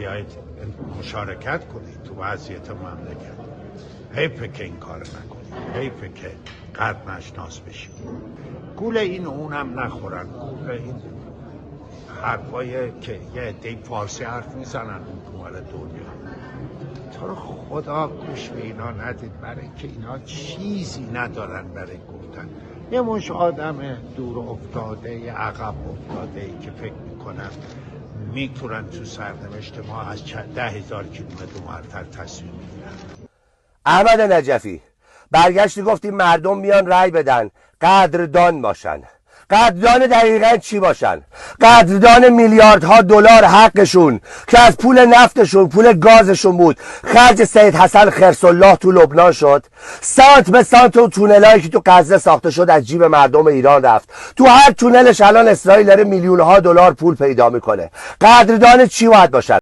بیایید مشارکت کنید تو وضعیت مملکت. حیفه که این کار نکنید، حیفه که غرب نشناس بشید. گول این اونم نخورن، گول این حرفای که یه عده فارسی حرف میزنن اون مال دنیا. تو رو خدا گوش به اینا ندید، برای که اینا چیزی ندارن برای گفتن. یه مش آدم دور افتاده، عقب افتاده ای که فکر میکنن میتونن تو سرنوشت ما از 10,000 کیلومتر اونورتر تصمیم میگیرن. احمد نجفی برگشتی گفتی مردم میان رأی بدن، قدردان باشن. قدردان دقیقاً چی باشن؟ قدردان میلیاردها دلار حقشون که از پول نفتشون، پول گازشون بود، خرج سید حسن خرس‌الله تو لبنان شد. سانت به سانت و تونلایی که تو غزه ساخته شد از جیب مردم ایران رفت. تو هر تونلش الان اسرائیل داره میلیون‌ها دلار پول پیدا میکنه. قدردان چی باید باشن؟